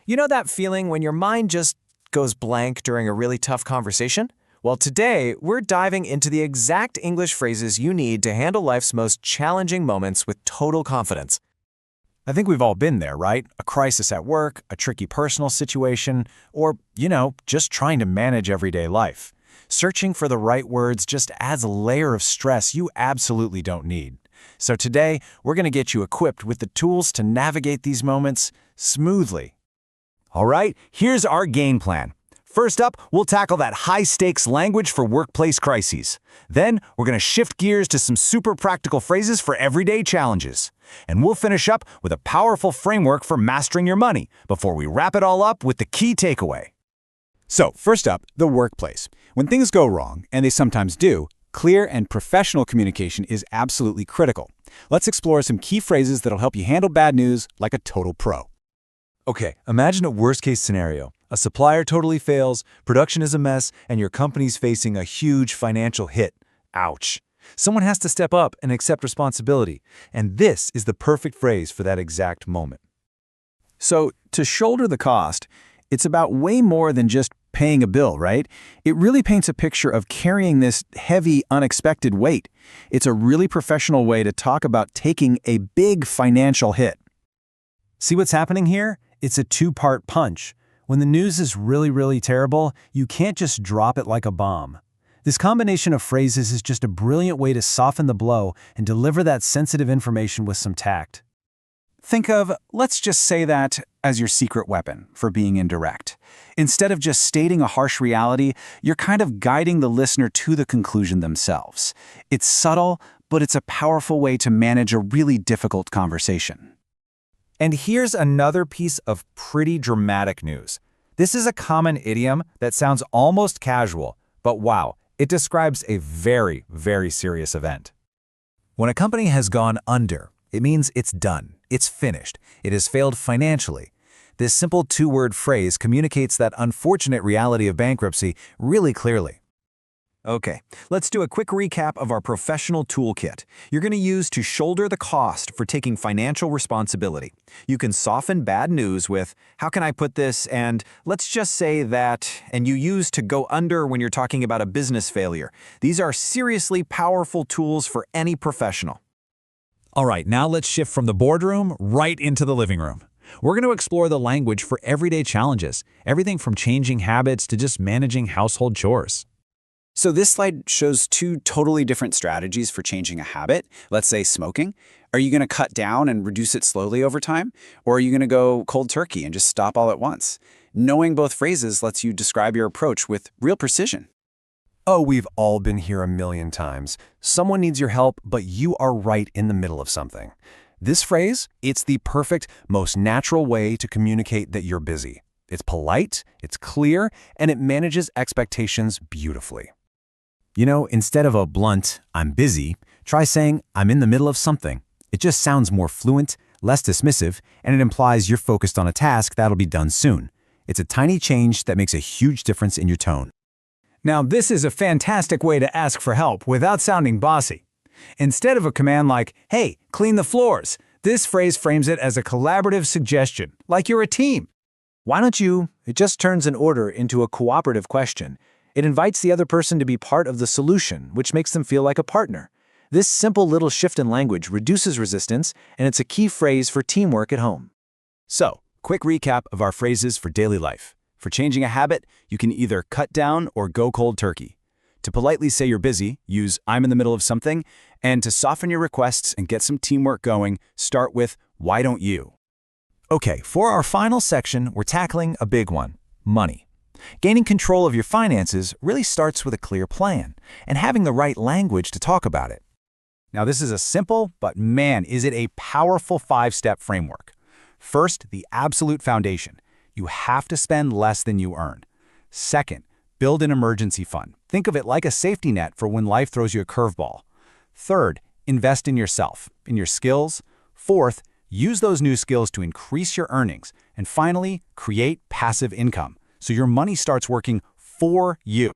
You know that feeling when your mind just goes blank during a really tough conversation? Well, today, we're diving into the exact English phrases you need to handle life's most challenging moments with total confidence. I think we've all been there, right? A crisis at work, a tricky personal situation, or, just trying to manage everyday life. Searching for the right words just adds a layer of stress you absolutely don't need. So today, we're going to get you equipped with the tools to navigate these moments smoothly. All right, here's our game plan. First up, we'll tackle that high-stakes language for workplace crises. Then, we're going to shift gears to some super practical phrases for everyday challenges. And we'll finish up with a powerful framework for mastering your money before we wrap it all up with the key takeaway. So, first up, the workplace. When things go wrong, and they sometimes do, clear and professional communication is absolutely critical. Let's explore some key phrases that'll help you handle bad news like a total pro. Okay, imagine a worst-case scenario. A supplier totally fails, production is a mess, and your company's facing a huge financial hit. Ouch. Someone has to step up and accept responsibility, and this is the perfect phrase for that exact moment. So, to shoulder the cost, it's about way more than just paying a bill, right? It really paints a picture of carrying this heavy, unexpected weight. It's a really professional way to talk about taking a big financial hit. See what's happening here? It's a two-part punch. When the news is really terrible, you can't just drop it like a bomb. This combination of phrases is just a brilliant way to soften the blow and deliver that sensitive information with some tact. Think of, let's just say that, as your secret weapon for being indirect. Instead of just stating a harsh reality, you're kind of guiding the listener to the conclusion themselves. It's subtle, but it's a powerful way to manage a really difficult conversation. And here's another piece of pretty dramatic news. This is a common idiom that sounds almost casual, but wow, it describes a very serious event. When a company has gone under, it means it's done, it's finished, it has failed financially. This simple two-word phrase communicates that unfortunate reality of bankruptcy really clearly. Okay, let's do a quick recap of our professional toolkit you're going to use to shoulder the cost for taking financial responsibility. You can soften bad news with, how can I put this, and let's just say that, and you use to go under when you're talking about a business failure. These are seriously powerful tools for any professional. All right, now let's shift from the boardroom right into the living room. We're going to explore the language for everyday challenges, everything from changing habits to just managing household chores. So this slide shows two totally different strategies for changing a habit. Let's say smoking. Are you going to cut down and reduce it slowly over time? Or are you going to go cold turkey and just stop all at once? Knowing both phrases lets you describe your approach with real precision. Oh, we've all been here a million times. Someone needs your help, but you are right in the middle of something. This phrase, it's the perfect, most natural way to communicate that you're busy. It's polite, it's clear, and it manages expectations beautifully. Instead of a blunt, I'm busy, try saying, I'm in the middle of something. It just sounds more fluent, less dismissive, and it implies you're focused on a task that'll be done soon. It's a tiny change that makes a huge difference in your tone. Now, this is a fantastic way to ask for help without sounding bossy. Instead of a command like, hey, clean the floors, this phrase frames it as a collaborative suggestion, like you're a team. Why don't you? It just turns an order into a cooperative question. It invites the other person to be part of the solution, which makes them feel like a partner. This simple little shift in language reduces resistance, and it's a key phrase for teamwork at home. So, quick recap of our phrases for daily life. For changing a habit, you can either cut down or go cold turkey. To politely say you're busy, use I'm in the middle of something. And to soften your requests and get some teamwork going, start with why don't you? Okay, for our final section, we're tackling a big one, money. Gaining control of your finances really starts with a clear plan and having the right language to talk about it. Now, this is a simple, but man, is it a powerful 5-step framework. First, the absolute foundation. You have to spend less than you earn. Second, build an emergency fund. Think of it like a safety net for when life throws you a curveball. Third, invest in yourself, in your skills. Fourth, use those new skills to increase your earnings. And finally, create passive income, so your money starts working for you.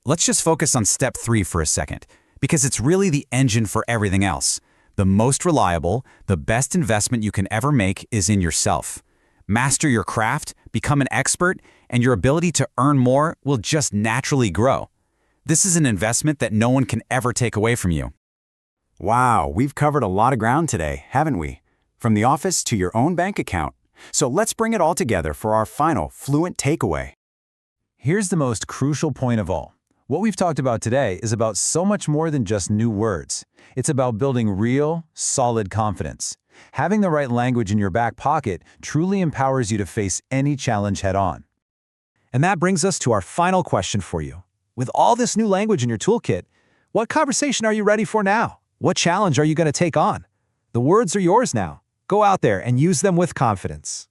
Let's just focus on step 3 for a second, because it's really the engine for everything else. The most reliable, the best investment you can ever make is in yourself. Master your craft, become an expert, and your ability to earn more will just naturally grow. This is an investment that no one can ever take away from you. Wow, we've covered a lot of ground today, haven't we? From the office to your own bank account. So let's bring it all together for our final fluent takeaway. Here's the most crucial point of all. What we've talked about today is about so much more than just new words. It's about building real, solid confidence. Having the right language in your back pocket truly empowers you to face any challenge head-on. And that brings us to our final question for you. With all this new language in your toolkit, what conversation are you ready for now? What challenge are you going to take on? The words are yours now. Go out there and use them with confidence.